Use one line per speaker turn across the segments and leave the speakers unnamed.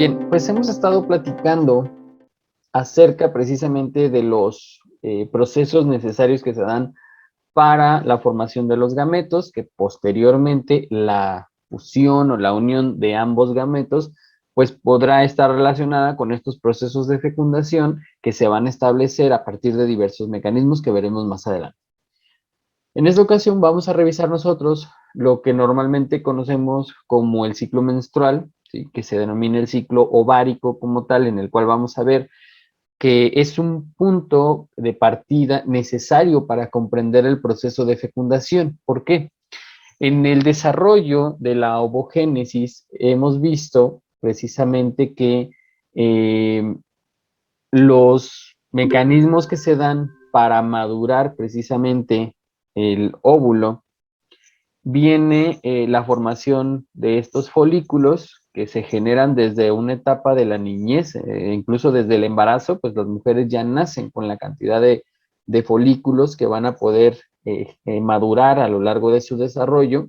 Bien, pues hemos estado platicando acerca precisamente de los procesos necesarios que se dan para la formación de los gametos, que posteriormente la fusión o la unión de ambos gametos, pues podrá estar relacionada con estos procesos de fecundación que se van a establecer a partir de diversos mecanismos que veremos más adelante. En esta ocasión vamos a revisar nosotros lo que normalmente conocemos como el ciclo menstrual, ¿sí? Que se denomina el ciclo ovárico como tal, en el cual vamos a ver que es un punto de partida necesario para comprender el proceso de fecundación. ¿Por qué? En el desarrollo de la ovogénesis hemos visto precisamente que eh, los mecanismos que se dan para madurar precisamente el óvulo viene la formación de estos folículos que se generan desde una etapa de la niñez, incluso desde el embarazo, pues las mujeres ya nacen con la cantidad de folículos que van a poder madurar a lo largo de su desarrollo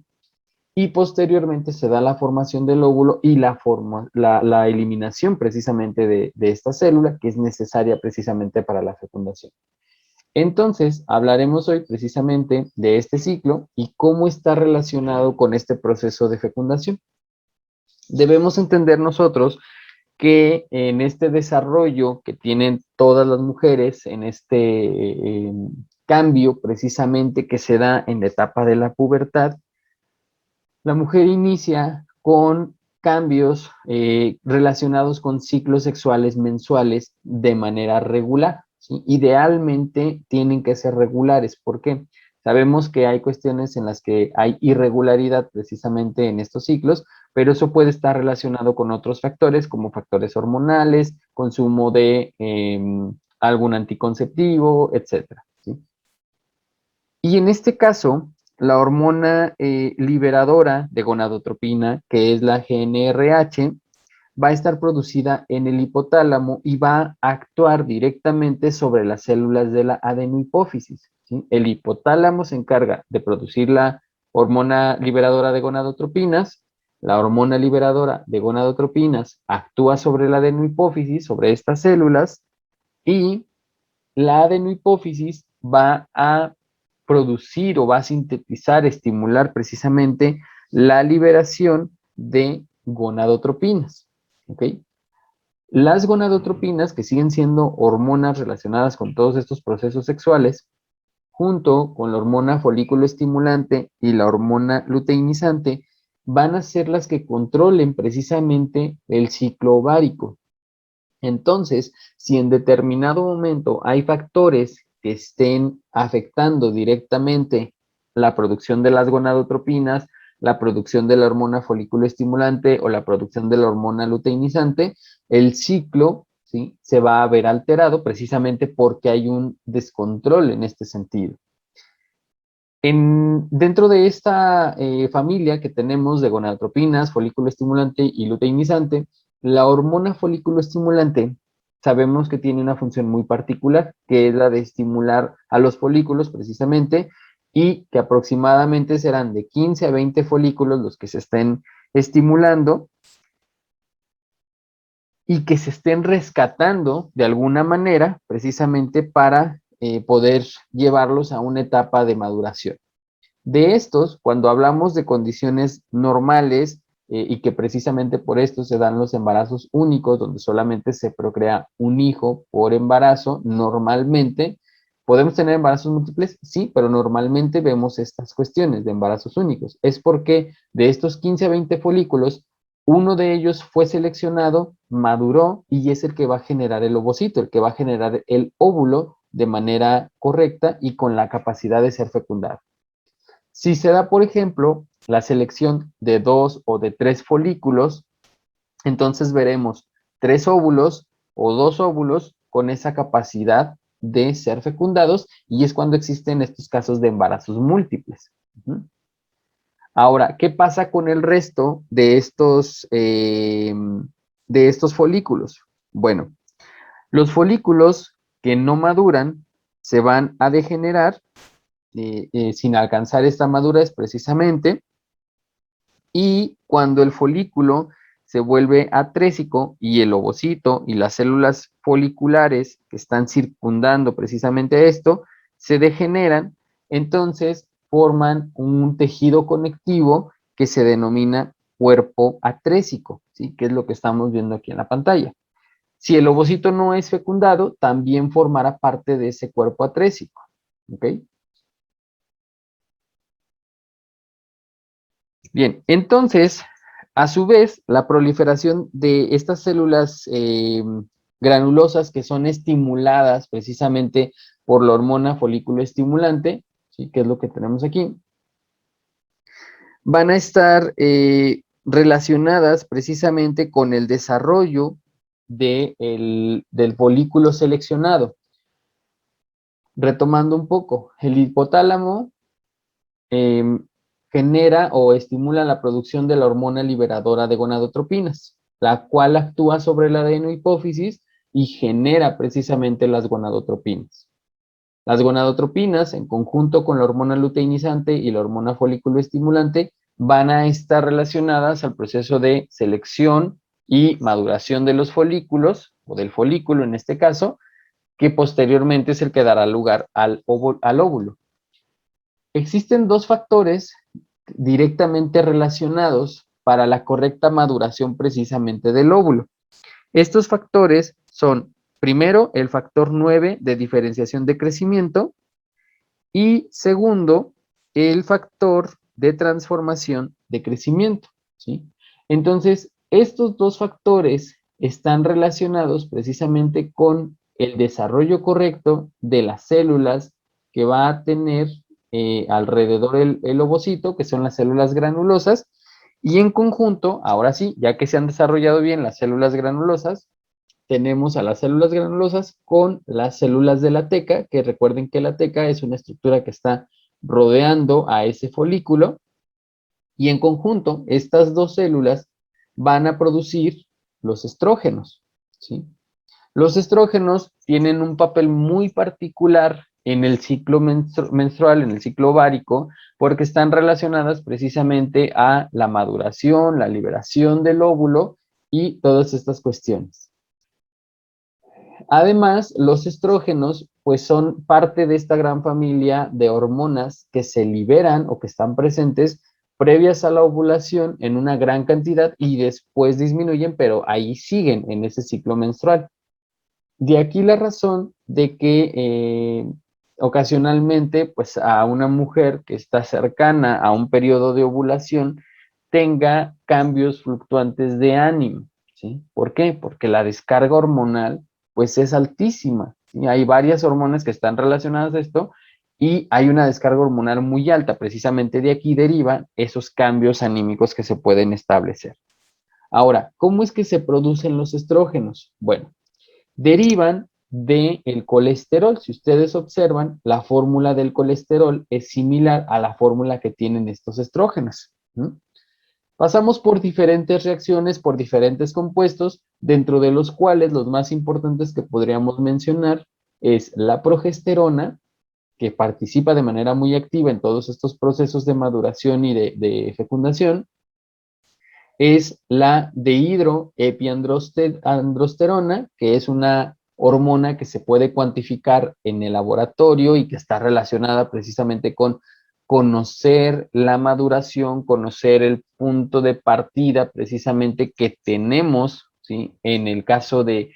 y posteriormente se da la formación del óvulo y la eliminación precisamente de esta célula que es necesaria precisamente para la fecundación. Entonces, hablaremos hoy precisamente de este ciclo y cómo está relacionado con este proceso de fecundación. Debemos entender nosotros que en este desarrollo que tienen todas las mujeres, en este cambio precisamente que se da en la etapa de la pubertad, la mujer inicia con cambios relacionados con ciclos sexuales mensuales de manera regular, ¿sí? Idealmente tienen que ser regulares. ¿Por qué? Sabemos que hay cuestiones en las que hay irregularidad precisamente en estos ciclos, pero eso puede estar relacionado con otros factores, como factores hormonales, consumo de algún anticonceptivo, etcétera, ¿sí? Y en este caso, la hormona liberadora de gonadotropina, que es la GnRH, va a estar producida en el hipotálamo y va a actuar directamente sobre las células de la adenohipófisis, ¿sí? El hipotálamo se encarga de producir la hormona liberadora de gonadotropinas. La hormona liberadora de gonadotropinas actúa sobre la adenohipófisis, sobre estas células, y la adenohipófisis va a producir o va a sintetizar, estimular precisamente la liberación de gonadotropinas. ¿Ok? Las gonadotropinas, que siguen siendo hormonas relacionadas con todos estos procesos sexuales, junto con la hormona folículo estimulante y la hormona luteinizante, van a ser las que controlen precisamente el ciclo ovárico. Entonces, si en determinado momento hay factores que estén afectando directamente la producción de las gonadotropinas, la producción de la hormona folículo estimulante o la producción de la hormona luteinizante, el ciclo, ¿sí?, se va a ver alterado precisamente porque hay un descontrol en este sentido. Dentro de esta familia que tenemos de gonadotropinas, folículo estimulante y luteinizante, la hormona folículo estimulante sabemos que tiene una función muy particular, que es la de estimular a los folículos precisamente, y que aproximadamente serán de 15 a 20 folículos los que se estén estimulando y que se estén rescatando de alguna manera precisamente para poder llevarlos a una etapa de maduración. De estos, cuando hablamos de condiciones normales y que precisamente por esto se dan los embarazos únicos, donde solamente se procrea un hijo por embarazo, normalmente, ¿podemos tener embarazos múltiples? Sí, pero normalmente vemos estas cuestiones de embarazos únicos. Es porque de estos 15 a 20 folículos, uno de ellos fue seleccionado, maduró y es el que va a generar el ovocito, el que va a generar el óvulo de manera correcta y con la capacidad de ser fecundado. Si se da, por ejemplo, la selección de 2 o de 3 folículos, entonces veremos 3 óvulos o 2 óvulos con esa capacidad de ser fecundados y es cuando existen estos casos de embarazos múltiples. Ahora, ¿qué pasa con el resto de estos folículos? Bueno, los folículos que no maduran se van a degenerar sin alcanzar esta madurez precisamente, y cuando el folículo se vuelve atrésico y el ovocito y las células foliculares que están circundando precisamente esto se degeneran, entonces forman un tejido conectivo que se denomina cuerpo atrésico, ¿sí? Que es lo que estamos viendo aquí en la pantalla. Si el ovocito no es fecundado, también formará parte de ese cuerpo atrésico, ¿ok? Bien, entonces, a su vez, la proliferación de estas células granulosas que son estimuladas precisamente por la hormona folículo estimulante, ¿sí? Que es lo que tenemos aquí, van a estar relacionadas precisamente con el desarrollo del folículo seleccionado. Retomando un poco, el hipotálamo eh, genera o estimula la producción de la hormona liberadora de gonadotropinas, la cual actúa sobre la adenohipófisis y genera precisamente las gonadotropinas. Las gonadotropinas, en conjunto con la hormona luteinizante y la hormona folículo estimulante, van a estar relacionadas al proceso de selección y maduración de los folículos, o del folículo en este caso, que posteriormente es el que dará lugar al óvulo. Existen dos factores directamente relacionados para la correcta maduración precisamente del óvulo. Estos factores son, primero, el factor 9 de diferenciación de crecimiento y segundo, el factor de transformación de crecimiento, ¿sí? Entonces, estos dos factores están relacionados precisamente con el desarrollo correcto de las células que va a tener alrededor el ovocito, que son las células granulosas, y en conjunto, ahora sí, ya que se han desarrollado bien las células granulosas, tenemos a las células granulosas con las células de la teca, que recuerden que la teca es una estructura que está rodeando a ese folículo, y en conjunto, estas dos células van a producir los estrógenos, ¿sí? Los estrógenos tienen un papel muy particular en el ciclo menstrual, en el ciclo ovárico, porque están relacionadas precisamente a la maduración, la liberación del óvulo y todas estas cuestiones. Además, los estrógenos, pues son parte de esta gran familia de hormonas que se liberan o que están presentes previas a la ovulación en una gran cantidad y después disminuyen, pero ahí siguen en ese ciclo menstrual. De aquí la razón de que ocasionalmente, pues a una mujer que está cercana a un periodo de ovulación tenga cambios fluctuantes de ánimo, ¿sí? ¿Por qué? Porque la descarga hormonal, pues es altísima, ¿sí? Hay varias hormonas que están relacionadas a esto y hay una descarga hormonal muy alta, precisamente de aquí derivan esos cambios anímicos que se pueden establecer. Ahora, ¿cómo es que se producen los estrógenos? Bueno, derivan del colesterol. Si ustedes observan, la fórmula del colesterol es similar a la fórmula que tienen estos estrógenos. ¿Mm? Pasamos por diferentes reacciones, por diferentes compuestos, dentro de los cuales los más importantes que podríamos mencionar es la progesterona, que participa de manera muy activa en todos estos procesos de maduración y de fecundación, es la dehidroepiandrosterona, que es una hormona que se puede cuantificar en el laboratorio y que está relacionada precisamente con conocer la maduración, conocer el punto de partida precisamente que tenemos, ¿sí? En el caso de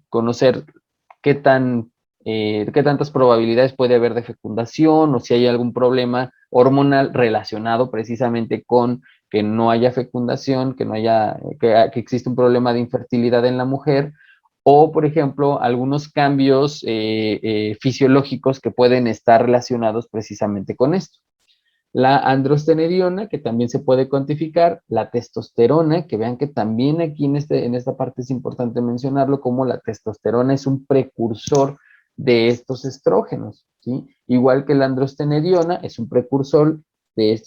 conocer qué qué tantas probabilidades puede haber de fecundación o si hay algún problema hormonal relacionado precisamente con que no haya fecundación, que no haya, que existe un problema de infertilidad en la mujer, o por ejemplo, algunos cambios fisiológicos que pueden estar relacionados precisamente con esto. La androstenediona, que también se puede cuantificar, la testosterona, que vean que también aquí en esta parte es importante mencionarlo, como la testosterona es un precursor de estos estrógenos, ¿sí? Igual que la androstenediona es un precursor de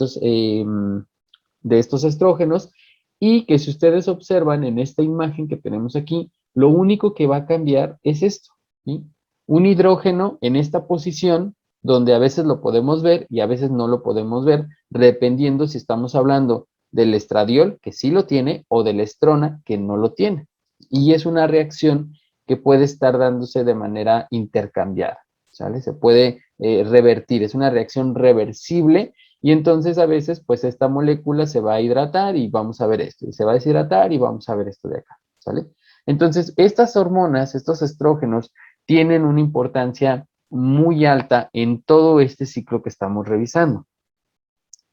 de estos estrógenos, y que si ustedes observan en esta imagen que tenemos aquí, lo único que va a cambiar es esto, ¿sí? Un hidrógeno en esta posición, donde a veces lo podemos ver y a veces no lo podemos ver, dependiendo si estamos hablando del estradiol, que sí lo tiene, o de la estrona, que no lo tiene. Y es una reacción que puede estar dándose de manera intercambiada, ¿sale? Se puede revertir, es una reacción reversible y entonces a veces pues esta molécula se va a hidratar y vamos a ver esto, y se va a deshidratar y vamos a ver esto de acá, ¿sale? Entonces estas hormonas, estos estrógenos, tienen una importancia muy alta en todo este ciclo que estamos revisando.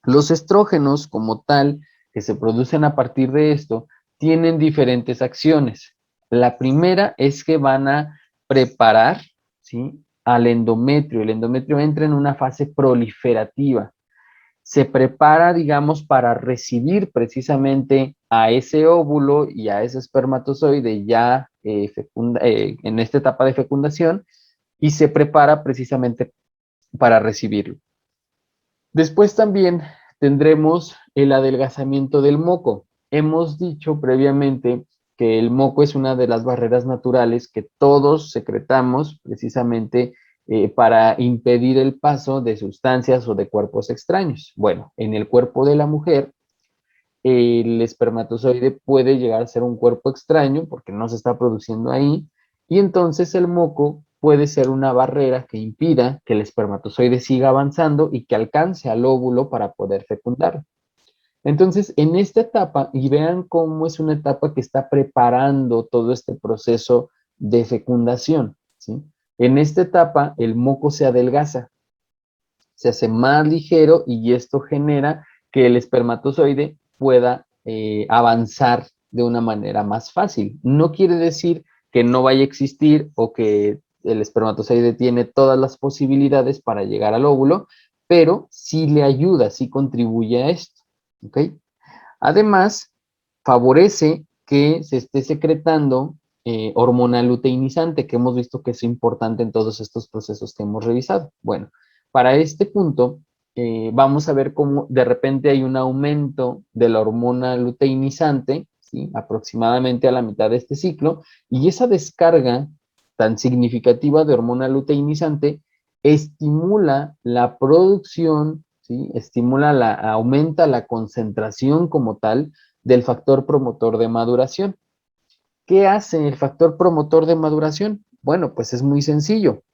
Los estrógenos como tal, que se producen a partir de esto, tienen diferentes acciones. La primera es que van a preparar, ¿sí?, al endometrio. El endometrio entra en una fase proliferativa. Se prepara, digamos, para recibir precisamente a ese óvulo y a ese espermatozoide ya en esta etapa de fecundación y se prepara precisamente para recibirlo. Después también tendremos el adelgazamiento del moco. Hemos dicho previamente que el moco es una de las barreras naturales que todos secretamos precisamente para impedir el paso de sustancias o de cuerpos extraños. Bueno, en el cuerpo de la mujer, el espermatozoide puede llegar a ser un cuerpo extraño porque no se está produciendo ahí, y entonces el moco puede ser una barrera que impida que el espermatozoide siga avanzando y que alcance al óvulo para poder fecundar. Entonces, en esta etapa, y vean cómo es una etapa que está preparando todo este proceso de fecundación, ¿sí? En esta etapa, el moco se adelgaza, se hace más ligero y esto genera que el espermatozoide pueda avanzar de una manera más fácil. No quiere decir que no vaya a existir o que el espermatozoide tiene todas las posibilidades para llegar al óvulo, pero sí le ayuda, sí contribuye a esto, ¿ok? Además, favorece que se esté secretando hormona luteinizante, que hemos visto que es importante en todos estos procesos que hemos revisado. Bueno, para este punto, vamos a ver cómo de repente hay un aumento de la hormona luteinizante, ¿sí?, aproximadamente a la mitad de este ciclo, y esa descarga tan significativa de hormona luteinizante estimula la producción, ¿sí?, aumenta la concentración como tal del factor promotor de maduración. ¿Qué hace el factor promotor de maduración? Bueno, pues es muy sencillo.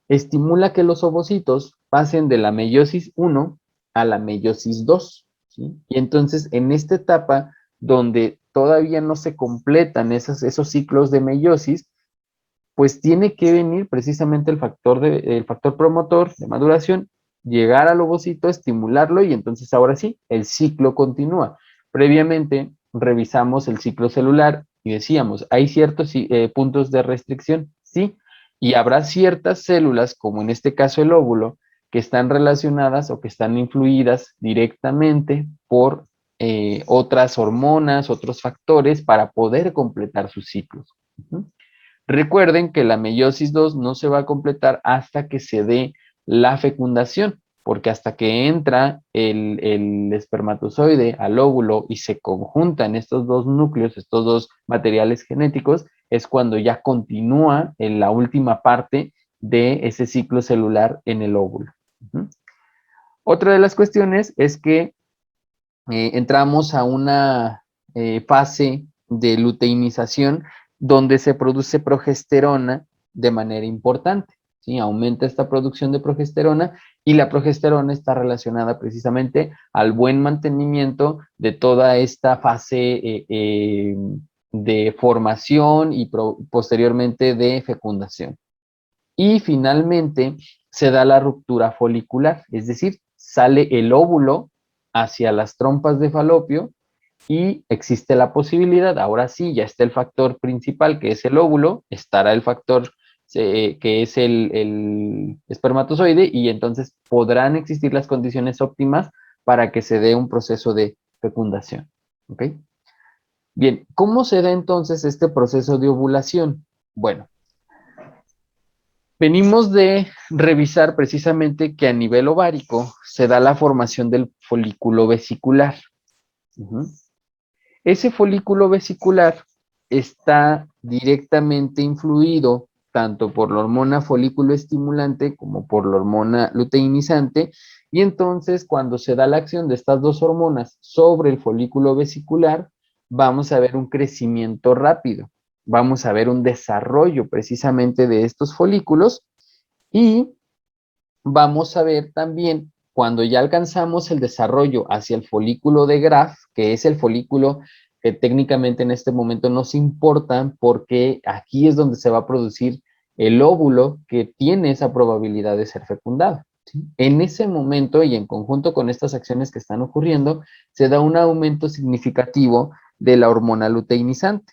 Estimula que los ovocitos pasen de la meiosis 1 a la meiosis 2, ¿sí? Y entonces en esta etapa donde todavía no se completan esos ciclos de meiosis, pues tiene que venir precisamente el factor promotor de maduración, llegar al ovocito, estimularlo y entonces ahora sí, el ciclo continúa. Previamente revisamos el ciclo celular y decíamos, hay ciertos puntos de restricción, sí, y habrá ciertas células, como en este caso el óvulo, que están relacionadas o que están influidas directamente por otras hormonas, otros factores para poder completar sus ciclos. Recuerden que la meiosis 2 no se va a completar hasta que se dé la fecundación, porque hasta que entra el espermatozoide al óvulo y se conjuntan estos dos núcleos, estos dos materiales genéticos, es cuando ya continúa en la última parte de ese ciclo celular en el óvulo. Otra de las cuestiones es que entramos a una fase de luteinización donde se produce progesterona de manera importante, ¿sí? Aumenta esta producción de progesterona y la progesterona está relacionada precisamente al buen mantenimiento de toda esta fase de formación y posteriormente de fecundación. Y finalmente se da la ruptura folicular, es decir, sale el óvulo hacia las trompas de falopio y existe la posibilidad, ahora sí, ya está el factor principal que es el óvulo, estará el factor que es el espermatozoide y entonces podrán existir las condiciones óptimas para que se dé un proceso de fecundación. ¿Ok? Bien, ¿cómo se da entonces este proceso de ovulación? Bueno, venimos de revisar precisamente que a nivel ovárico se da la formación del folículo vesicular. Ese folículo vesicular está directamente influido tanto por la hormona folículo estimulante como por la hormona luteinizante Y entonces, cuando se da la acción de estas dos hormonas sobre el folículo vesicular, vamos a ver un crecimiento rápido, vamos a ver un desarrollo precisamente de estos folículos y vamos a ver también cuando ya alcanzamos el desarrollo hacia el folículo de Graf, que es el folículo que técnicamente en este momento nos importa porque aquí es donde se va a producir el óvulo que tiene esa probabilidad de ser fecundado. ¿Sí? En ese momento y en conjunto con estas acciones que están ocurriendo, se da un aumento significativo de la hormona luteinizante.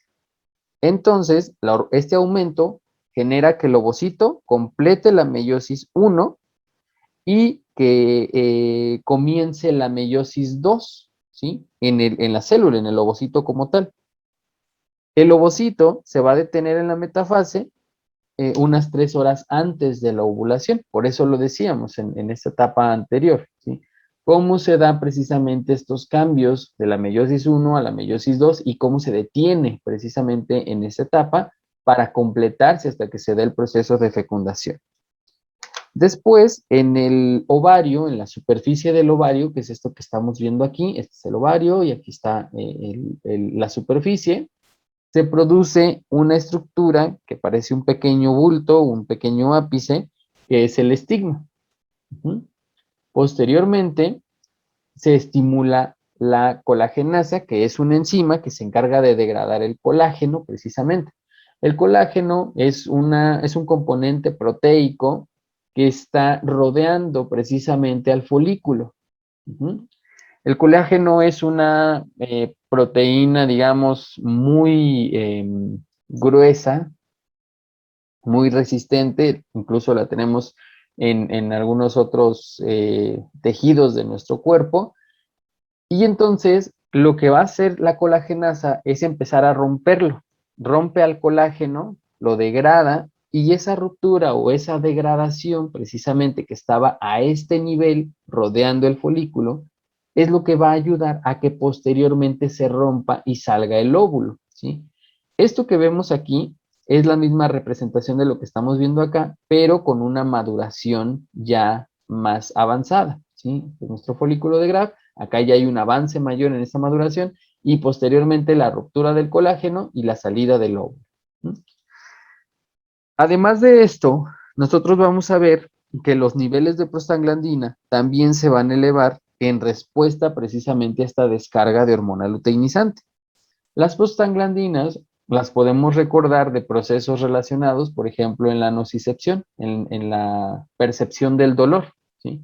Entonces, este aumento genera que el ovocito complete la meiosis 1 y que comience la meiosis 2, ¿sí? En la célula, en el ovocito como tal. El ovocito se va a detener en la metafase unas 3 horas antes de la ovulación, por eso lo decíamos en esta etapa anterior, ¿sí? Cómo se dan precisamente estos cambios de la meiosis 1 a la meiosis 2 y cómo se detiene precisamente en esa etapa para completarse hasta que se dé el proceso de fecundación. Después, en el ovario, en la superficie del ovario, que es esto que estamos viendo aquí, este es el ovario y aquí está la superficie, se produce una estructura que parece un pequeño bulto, un pequeño ápice, que es el estigma. Posteriormente, se estimula la colagenasa, que es una enzima que se encarga de degradar el colágeno, precisamente. El colágeno es un componente proteico que está rodeando precisamente al folículo. El colágeno es una proteína, digamos, muy gruesa, muy resistente, incluso la tenemos en algunos otros tejidos de nuestro cuerpo, y entonces lo que va a hacer la colagenasa es empezar a romperlo. Rompe al colágeno, lo degrada y esa ruptura o esa degradación precisamente que estaba a este nivel rodeando el folículo es lo que va a ayudar a que posteriormente se rompa y salga el óvulo, ¿sí? Esto que vemos aquí es la misma representación de lo que estamos viendo acá, pero con una maduración ya más avanzada, ¿sí? De nuestro folículo de Graf. Acá ya hay un avance mayor en esta maduración y posteriormente la ruptura del colágeno y la salida del óvulo. Además de esto, nosotros vamos a ver que los niveles de prostaglandina también se van a elevar en respuesta precisamente a esta descarga de hormona luteinizante. Las prostaglandinas las podemos recordar de procesos relacionados, por ejemplo, en la nocicepción, en la percepción del dolor, ¿sí?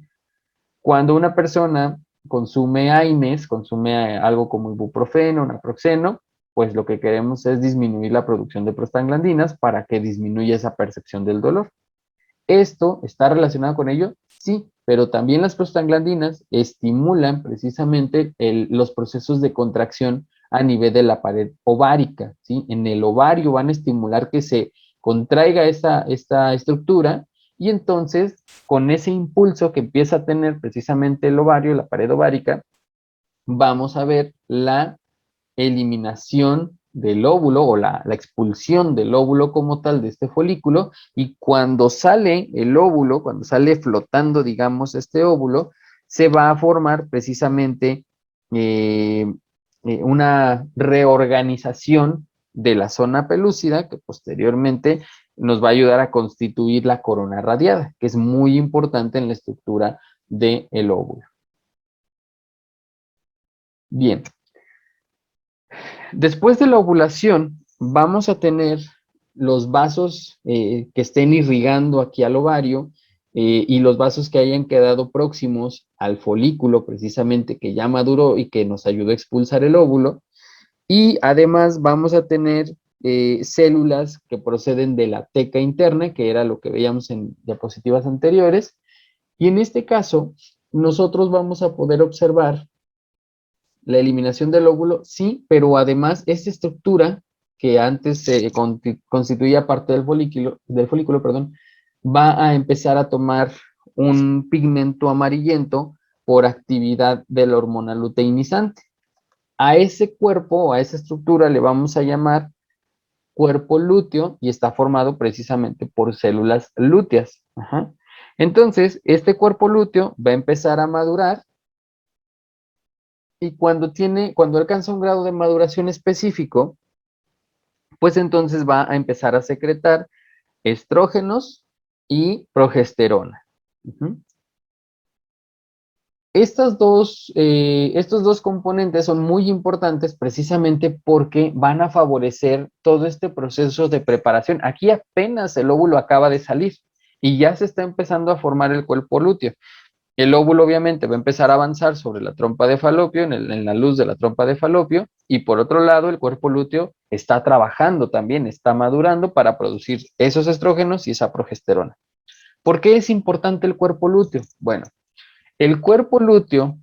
Cuando una persona consume AINES, consume algo como ibuprofeno, naproxeno, pues lo que queremos es disminuir la producción de prostaglandinas para que disminuya esa percepción del dolor. ¿Esto está relacionado con ello? Sí, pero también las prostaglandinas estimulan precisamente los procesos de contracción a nivel de la pared ovárica, ¿sí? En el ovario van a estimular que se contraiga esta estructura y entonces con ese impulso que empieza a tener precisamente el ovario, la pared ovárica, vamos a ver la eliminación del óvulo o la expulsión del óvulo como tal de este folículo y cuando sale el óvulo, cuando sale flotando, digamos, este óvulo, se va a formar precisamente una reorganización de la zona pelúcida que posteriormente nos va a ayudar a constituir la corona radiada, que es muy importante en la estructura del óvulo. Bien, después de la ovulación, vamos a tener los vasos que estén irrigando aquí al ovario y los vasos que hayan quedado próximos al folículo, precisamente que ya maduró y que nos ayudó a expulsar el óvulo. Y además vamos a tener células que proceden de la teca interna, que era lo que veíamos en diapositivas anteriores. Y en este caso, nosotros vamos a poder observar la eliminación del óvulo, sí, pero además esta estructura que antes se constituía parte del folículo, perdón, va a empezar a tomar un pigmento amarillento por actividad de la hormona luteinizante. A ese cuerpo o a esa estructura le vamos a llamar cuerpo lúteo y está formado precisamente por células lúteas. Ajá. Entonces, este cuerpo lúteo va a empezar a madurar y cuando alcanza un grado de maduración específico, pues entonces va a empezar a secretar estrógenos y progesterona. Ujú. Estos dos componentes son muy importantes precisamente porque van a favorecer todo este proceso de preparación. Aquí apenas el óvulo acaba de salir y ya se está empezando a formar el cuerpo lúteo. El óvulo obviamente va a empezar a avanzar sobre la trompa de falopio, en la luz de la trompa de falopio, y por otro lado el cuerpo lúteo está trabajando también, está madurando para producir esos estrógenos y esa progesterona. ¿Por qué es importante el cuerpo lúteo? Bueno, el cuerpo lúteo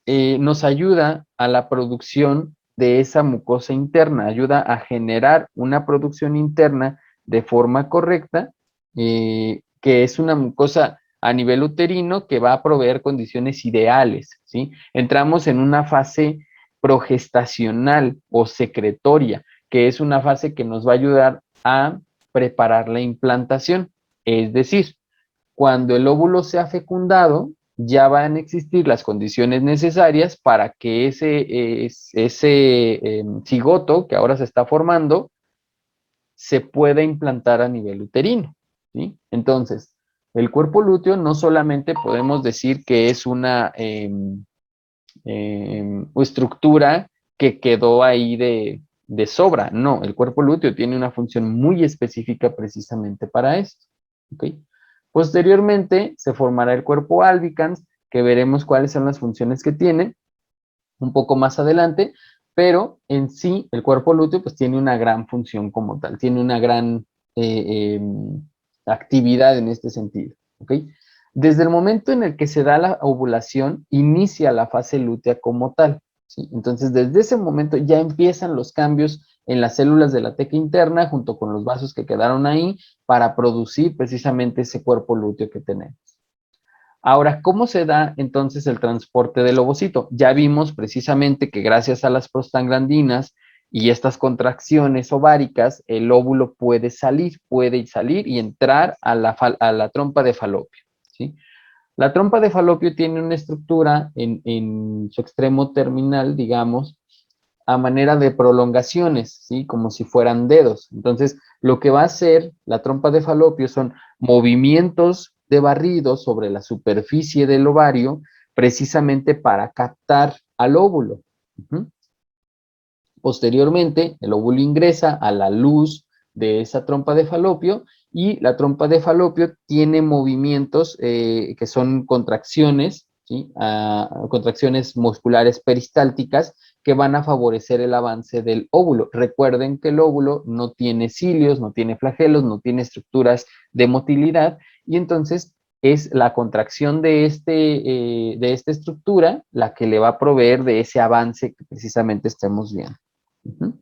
nos ayuda a la producción de esa mucosa interna, ayuda a generar una producción interna de forma correcta, que es una mucosa a nivel uterino que va a proveer condiciones ideales, ¿sí? Entramos en una fase progestacional o secretoria, que es una fase que nos va a ayudar a preparar la implantación, es decir, cuando el óvulo sea fecundado, ya van a existir las condiciones necesarias para que ese cigoto que ahora se está formando se pueda implantar a nivel uterino, ¿sí? Entonces, el cuerpo lúteo no solamente podemos decir que es una estructura que quedó ahí de sobra, no, el cuerpo lúteo tiene una función muy específica precisamente para esto, ¿ok? Posteriormente se formará el cuerpo albicans, que veremos cuáles son las funciones que tiene un poco más adelante, pero en sí el cuerpo lúteo pues tiene una gran función como tal, tiene una gran eh, eh, actividad en este sentido, ¿ok? Desde el momento en el que se da la ovulación, inicia la fase lútea como tal, ¿sí? Entonces desde ese momento ya empiezan los cambios en las células de la teca interna junto con los vasos que quedaron ahí para producir precisamente ese cuerpo lúteo que tenemos. Ahora, ¿cómo se da entonces el transporte del ovocito? Ya vimos precisamente que gracias a las prostaglandinas y estas contracciones ováricas, el óvulo puede salir y entrar a la trompa de falopio, ¿sí? La trompa de falopio tiene una estructura en su extremo terminal, digamos, a manera de prolongaciones, ¿sí? Como si fueran dedos. Entonces, lo que va a hacer la trompa de falopio son movimientos de barrido sobre la superficie del ovario, precisamente para captar al óvulo. Uh-huh. Posteriormente, el óvulo ingresa a la luz de esa trompa de falopio y la trompa de falopio tiene movimientos que son contracciones, ¿sí? Contracciones musculares peristálticas que van a favorecer el avance del óvulo. Recuerden que el óvulo no tiene cilios, no tiene flagelos, no tiene estructuras de motilidad y entonces es la contracción de esta estructura la que le va a proveer de ese avance que precisamente estemos viendo. Uh-huh.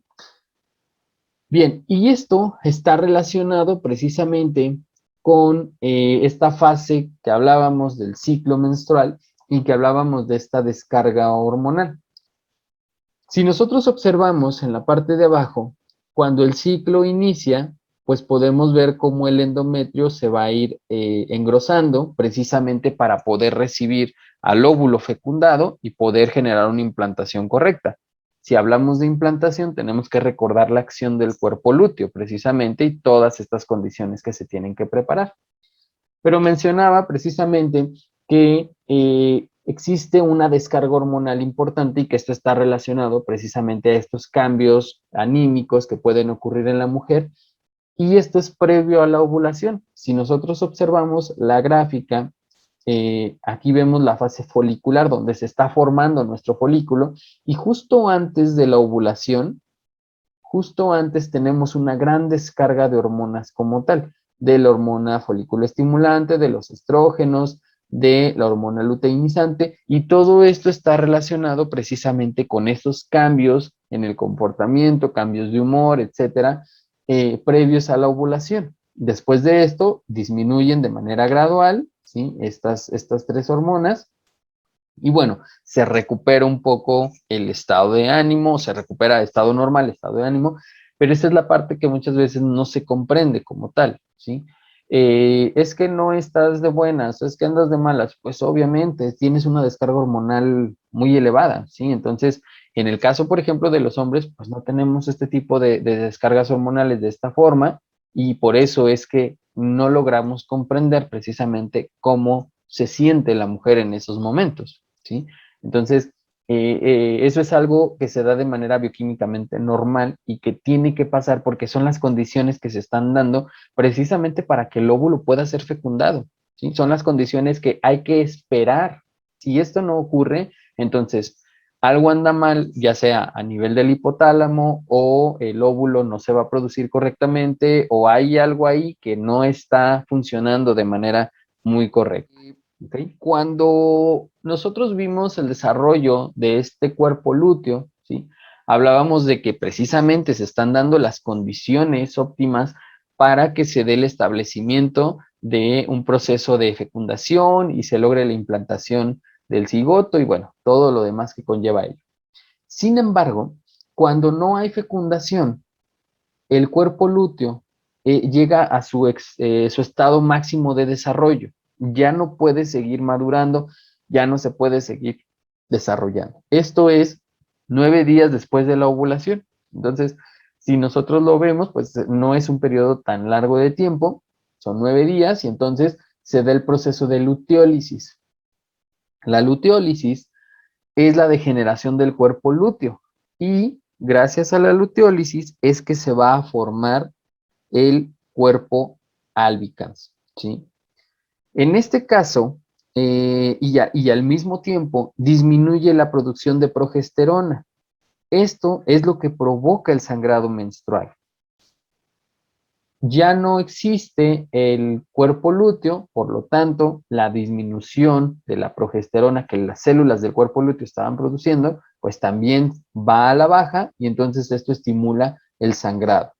Bien, y esto está relacionado precisamente con esta fase que hablábamos del ciclo menstrual y que hablábamos de esta descarga hormonal. Si nosotros observamos en la parte de abajo, cuando el ciclo inicia, pues podemos ver cómo el endometrio se va a ir engrosando precisamente para poder recibir al óvulo fecundado y poder generar una implantación correcta. Si hablamos de implantación, tenemos que recordar la acción del cuerpo lúteo precisamente y todas estas condiciones que se tienen que preparar. Pero mencionaba precisamente que existe una descarga hormonal importante y que esto está relacionado precisamente a estos cambios anímicos que pueden ocurrir en la mujer y esto es previo a la ovulación. Si nosotros observamos la gráfica, aquí vemos la fase folicular donde se está formando nuestro folículo y justo antes de la ovulación, justo antes tenemos una gran descarga de hormonas como tal, de la hormona folículo estimulante, de los estrógenos, de la hormona luteinizante, y todo esto está relacionado precisamente con estos cambios en el comportamiento, cambios de humor, etcétera, previos a la ovulación. Después de esto, disminuyen de manera gradual, ¿sí? Estas tres hormonas, y bueno, se recupera un poco el estado de ánimo, se recupera el estado normal, el estado de ánimo, pero esa es la parte que muchas veces no se comprende como tal, ¿sí? Es que no estás de buenas, es que andas de malas, pues obviamente tienes una descarga hormonal muy elevada, ¿sí? Entonces, en el caso, por ejemplo, de los hombres, pues no tenemos este tipo de descargas hormonales de esta forma y por eso es que no logramos comprender precisamente cómo se siente la mujer en esos momentos, ¿sí? Entonces, eso es algo que se da de manera bioquímicamente normal y que tiene que pasar porque son las condiciones que se están dando precisamente para que el óvulo pueda ser fecundado, ¿sí? Son las condiciones que hay que esperar. Si esto no ocurre, entonces algo anda mal, ya sea a nivel del hipotálamo o el óvulo no se va a producir correctamente o hay algo ahí que no está funcionando de manera muy correcta. ¿Okay? Cuando nosotros vimos el desarrollo de este cuerpo lúteo, ¿sí? Hablábamos de que precisamente se están dando las condiciones óptimas para que se dé el establecimiento de un proceso de fecundación y se logre la implantación del cigoto y bueno, todo lo demás que conlleva ello. Sin embargo, cuando no hay fecundación, el cuerpo lúteo llega a su estado máximo de desarrollo. Ya no puede seguir madurando, ya no se puede seguir desarrollando. Esto es 9 días después de la ovulación. Entonces, si nosotros lo vemos, pues no es un periodo tan largo de tiempo, son 9 días y entonces se da el proceso de luteólisis. La luteólisis es la degeneración del cuerpo lúteo y gracias a la luteólisis es que se va a formar el cuerpo albicans, ¿sí? En este caso, y al mismo tiempo, disminuye la producción de progesterona. Esto es lo que provoca el sangrado menstrual. Ya no existe el cuerpo lúteo, por lo tanto, la disminución de la progesterona que las células del cuerpo lúteo estaban produciendo, pues también va a la baja y entonces esto estimula el sangrado.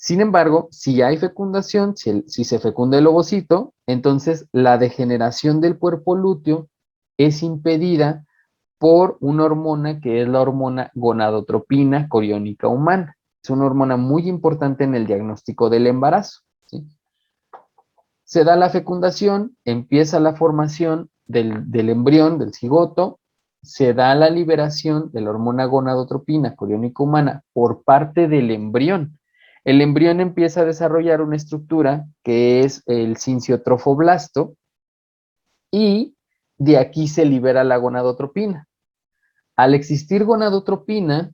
Sin embargo, si hay fecundación, si se fecunda el ovocito, entonces la degeneración del cuerpo lúteo es impedida por una hormona que es la hormona gonadotropina coriónica humana. Es una hormona muy importante en el diagnóstico del embarazo, ¿sí? Se da la fecundación, empieza la formación del embrión, del cigoto, se da la liberación de la hormona gonadotropina coriónica humana por parte del embrión. El embrión empieza a desarrollar una estructura que es el cinciotrofoblasto y de aquí se libera la gonadotropina. Al existir gonadotropina,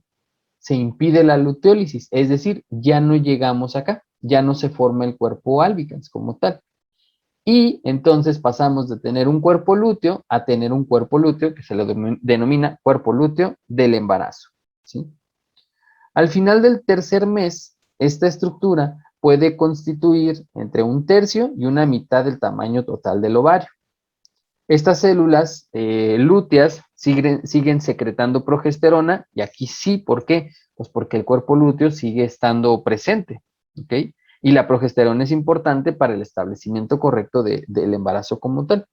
se impide la luteólisis, es decir, ya no llegamos acá, ya no se forma el cuerpo albicans como tal. Y entonces pasamos de tener un cuerpo lúteo a tener un cuerpo lúteo que se le denomina cuerpo lúteo del embarazo, ¿sí? Al final del tercer mes, esta estructura puede constituir entre un tercio y una mitad del tamaño total del ovario. Estas células lúteas siguen secretando progesterona y aquí sí, ¿por qué? Pues porque el cuerpo lúteo sigue estando presente, ¿ok? Y la progesterona es importante para el establecimiento correcto del embarazo como tal.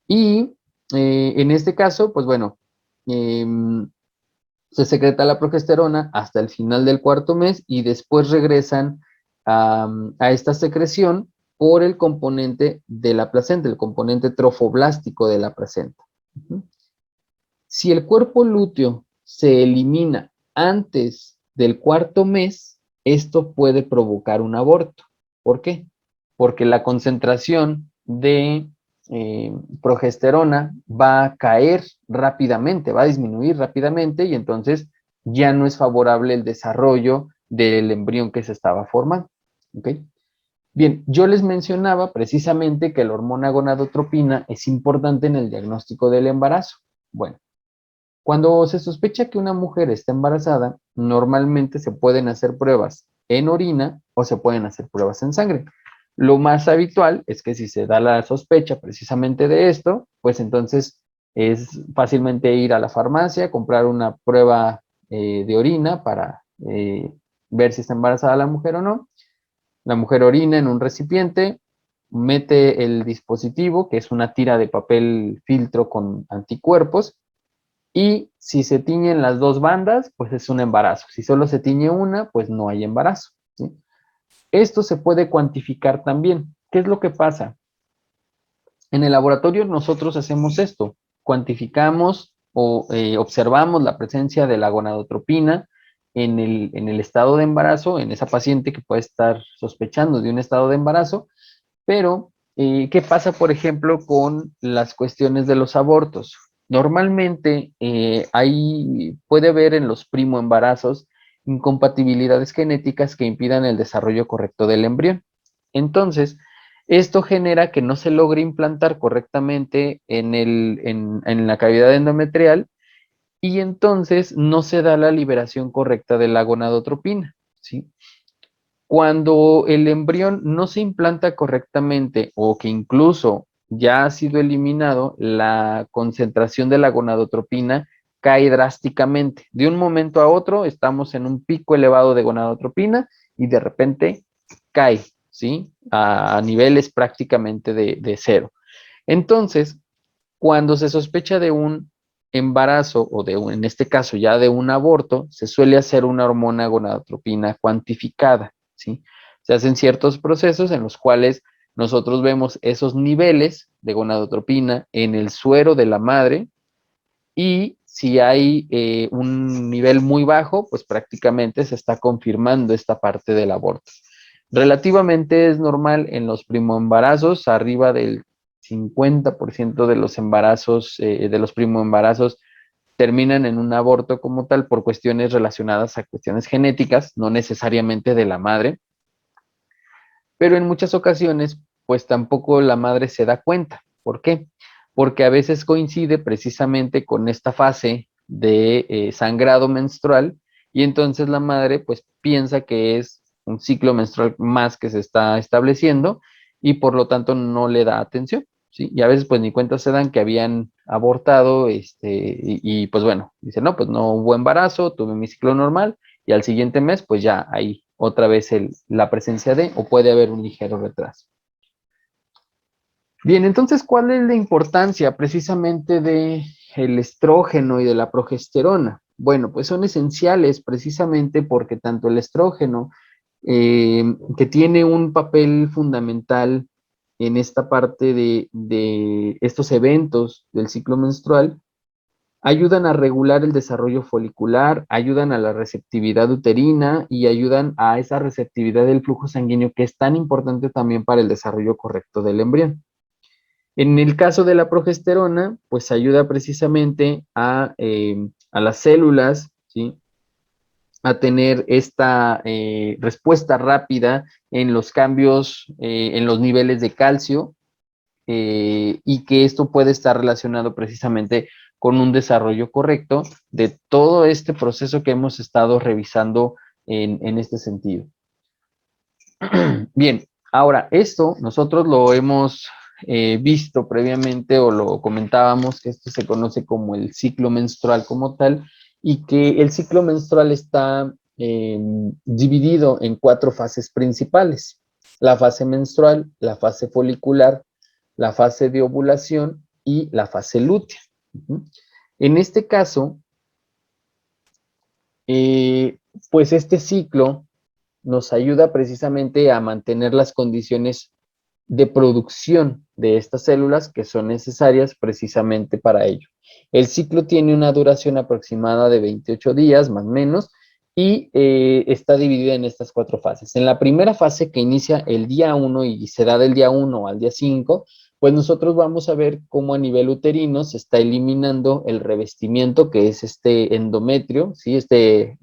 Y en este caso, pues bueno, eh, se secreta la progesterona hasta el final del cuarto mes y después regresan a esta secreción por el componente de la placenta, el componente trofoblástico de la placenta. Si el cuerpo lúteo se elimina antes del cuarto mes, esto puede provocar un aborto. ¿Por qué? Porque la concentración de progesterona va a caer rápidamente, va a disminuir rápidamente y entonces ya no es favorable el desarrollo del embrión que se estaba formando. ¿Ok? Bien, yo les mencionaba precisamente que la hormona gonadotropina es importante en el diagnóstico del embarazo. Bueno, cuando se sospecha que una mujer está embarazada, normalmente se pueden hacer pruebas en orina o se pueden hacer pruebas en sangre. Lo más habitual es que si se da la sospecha precisamente de esto, pues entonces es fácilmente ir a la farmacia, comprar una prueba de orina para ver si está embarazada la mujer o no. La mujer orina en un recipiente, mete el dispositivo, que es una tira de papel filtro con anticuerpos, y si se tiñen las dos bandas, pues es un embarazo. Si solo se tiñe una, pues no hay embarazo, ¿sí? Esto se puede cuantificar también. ¿Qué es lo que pasa? En el laboratorio nosotros hacemos esto, cuantificamos o observamos la presencia de la gonadotropina en el estado de embarazo, en esa paciente que puede estar sospechando de un estado de embarazo, pero ¿qué pasa, por ejemplo, con las cuestiones de los abortos? Normalmente puede haber en los primoembarazos incompatibilidades genéticas que impidan el desarrollo correcto del embrión. Entonces, esto genera que no se logre implantar correctamente en la cavidad endometrial y entonces no se da la liberación correcta de la gonadotropina, ¿sí? Cuando el embrión no se implanta correctamente o que incluso ya ha sido eliminado, la concentración de la gonadotropina cae drásticamente. De un momento a otro estamos en un pico elevado de gonadotropina y de repente cae, ¿sí? A niveles prácticamente de cero. Entonces, cuando se sospecha de un embarazo o en este caso ya de un aborto, se suele hacer una hormona gonadotropina cuantificada, ¿sí? Se hacen ciertos procesos en los cuales nosotros vemos esos niveles de gonadotropina en el suero de la madre y si hay un nivel muy bajo, pues prácticamente se está confirmando esta parte del aborto. Relativamente es normal en los primoembarazos, arriba del 50% de los embarazos, de los primoembarazos, terminan en un aborto como tal por cuestiones relacionadas a cuestiones genéticas, no necesariamente de la madre, pero en muchas ocasiones, pues tampoco la madre se da cuenta. ¿Por qué? Porque a veces coincide precisamente con esta fase de sangrado menstrual y entonces la madre pues piensa que es un ciclo menstrual más que se está estableciendo y por lo tanto no le da atención, ¿sí? Y a veces pues ni cuenta se dan que habían abortado, pues bueno, dice, no, pues no hubo embarazo, tuve mi ciclo normal y al siguiente mes pues ya hay otra vez la presencia de, o puede haber un ligero retraso. Bien, entonces, ¿cuál es la importancia precisamente de el estrógeno y de la progesterona? Bueno, pues son esenciales precisamente porque tanto el estrógeno, que tiene un papel fundamental en esta parte de estos eventos del ciclo menstrual, ayudan a regular el desarrollo folicular, ayudan a la receptividad uterina y ayudan a esa receptividad del flujo sanguíneo que es tan importante también para el desarrollo correcto del embrión. En el caso de la progesterona, pues ayuda precisamente a las células, ¿sí? A tener esta respuesta rápida en los cambios, en los niveles de calcio, y que esto puede estar relacionado precisamente con un desarrollo correcto de todo este proceso que hemos estado revisando en este sentido. Bien, ahora esto nosotros lo hemos visto previamente o lo comentábamos que esto se conoce como el ciclo menstrual como tal y que el ciclo menstrual está dividido en 4 fases principales. La fase menstrual, la fase folicular, la fase de ovulación y la fase lútea. En este caso, pues este ciclo nos ayuda precisamente a mantener las condiciones de producción de estas células que son necesarias precisamente para ello. El ciclo tiene una duración aproximada de 28 días, más o menos, y está dividida en estas 4 fases. En la primera fase, que inicia el día 1 y se da del día 1 al día 5, pues nosotros vamos a ver cómo a nivel uterino se está eliminando el revestimiento, que es este endometrio, ¿sí? Este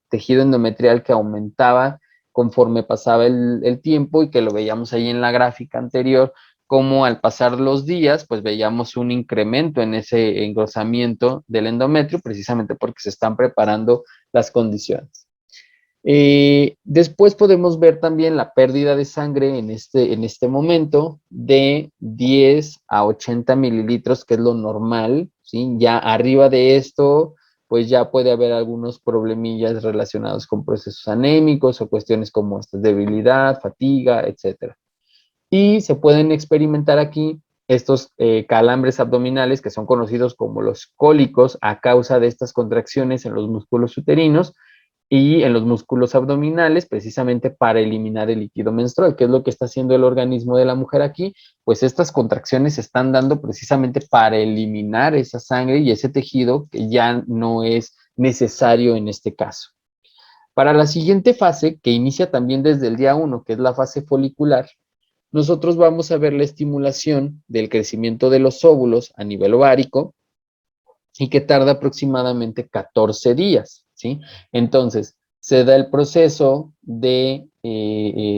tejido endometrial que aumentaba conforme pasaba el tiempo y que lo veíamos ahí en la gráfica anterior, como al pasar los días, pues veíamos un incremento en ese engrosamiento del endometrio, precisamente porque se están preparando las condiciones. Después podemos ver también la pérdida de sangre en este momento de 10 a 80 mililitros, que es lo normal, ¿sí? Ya arriba de esto, pues ya puede haber algunos problemillas relacionados con procesos anémicos o cuestiones como debilidad, fatiga, etcétera. Y se pueden experimentar aquí estos calambres abdominales que son conocidos como los cólicos a causa de estas contracciones en los músculos uterinos y en los músculos abdominales, precisamente para eliminar el líquido menstrual. ¿Qué es lo que está haciendo el organismo de la mujer aquí? Pues estas contracciones se están dando precisamente para eliminar esa sangre y ese tejido que ya no es necesario en este caso. Para la siguiente fase, que inicia también desde el día 1, que es la fase folicular, nosotros vamos a ver la estimulación del crecimiento de los óvulos a nivel ovárico y que tarda aproximadamente 14 días, ¿sí? Entonces, se da el proceso de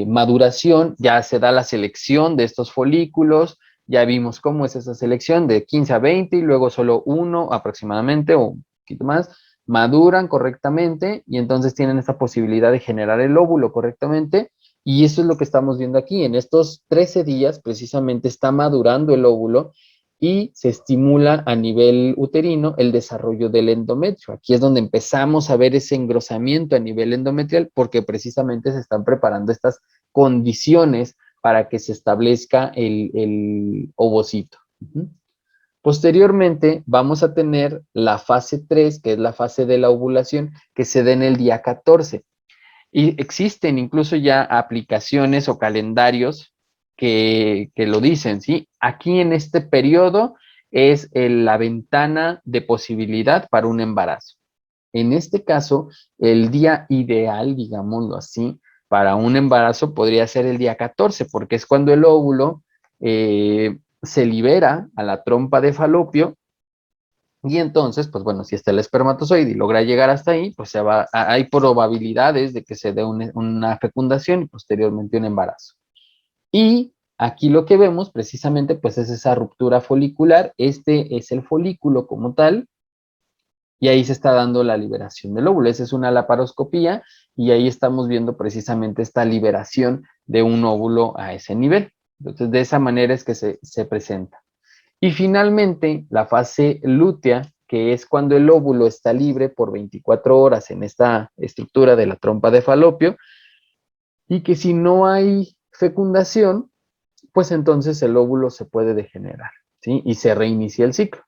maduración, ya se da la selección de estos folículos, ya vimos cómo es esa selección de 15 a 20 y luego solo uno aproximadamente o un poquito más, maduran correctamente y entonces tienen esta posibilidad de generar el óvulo correctamente y eso es lo que estamos viendo aquí. En estos 13 días precisamente está madurando el óvulo y se estimula a nivel uterino el desarrollo del endometrio. Aquí es donde empezamos a ver ese engrosamiento a nivel endometrial porque precisamente se están preparando estas condiciones para que se establezca el ovocito. Posteriormente vamos a tener la fase 3, que es la fase de la ovulación, que se da en el día 14. Y existen incluso ya aplicaciones o calendarios que lo dicen, ¿sí? Aquí en este periodo es la ventana de posibilidad para un embarazo. En este caso, el día ideal, digámoslo así, para un embarazo podría ser el día 14, porque es cuando el óvulo se libera a la trompa de falopio y entonces, pues bueno, si está el espermatozoide y logra llegar hasta ahí, pues hay probabilidades de que se dé una fecundación y posteriormente un embarazo. Y aquí lo que vemos precisamente, pues es esa ruptura folicular. Este es el folículo como tal, y ahí se está dando la liberación del óvulo. Esa es una laparoscopía, y ahí estamos viendo precisamente esta liberación de un óvulo a ese nivel. Entonces, de esa manera es que se presenta. Y finalmente, la fase lútea, que es cuando el óvulo está libre por 24 horas en esta estructura de la trompa de falopio, y que si no hay fecundación, pues entonces el óvulo se puede degenerar, ¿sí? Y se reinicia el ciclo.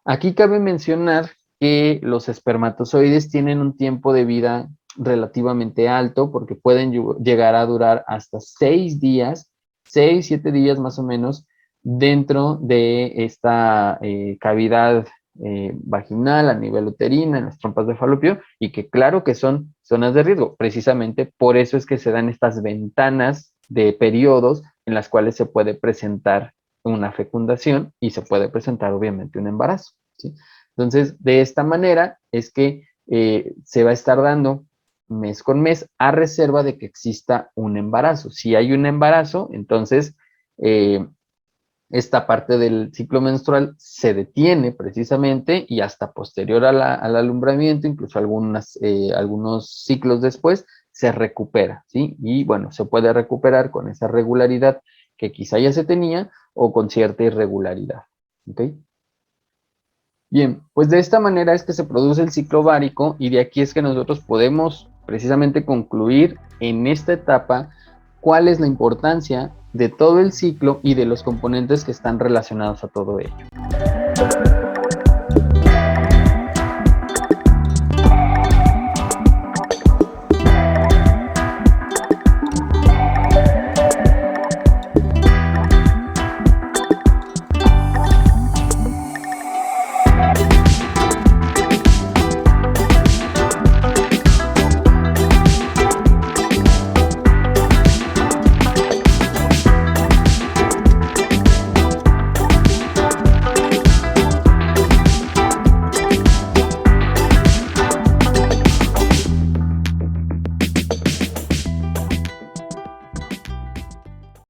Aquí cabe mencionar que los espermatozoides tienen un tiempo de vida relativamente alto porque pueden llegar a durar hasta 6 días, 6, 7 días más o menos, dentro de esta cavidad vaginal a nivel uterino, en las trompas de falopio, y que claro que son zonas de riesgo. Precisamente por eso es que se dan estas ventanas de periodos en las cuales se puede presentar una fecundación y se puede presentar obviamente un embarazo, ¿sí? Entonces, de esta manera es que se va a estar dando mes con mes a reserva de que exista un embarazo. Si hay un embarazo, entonces esta parte del ciclo menstrual se detiene precisamente y hasta posterior al alumbramiento, incluso algunos ciclos después, se recupera, ¿sí? Y bueno, se puede recuperar con esa regularidad que quizá ya se tenía o con cierta irregularidad, ¿ok? Bien, pues de esta manera es que se produce el ciclo ovárico y de aquí es que nosotros podemos precisamente concluir en esta etapa cuál es la importancia de todo el ciclo y de los componentes que están relacionados a todo ello.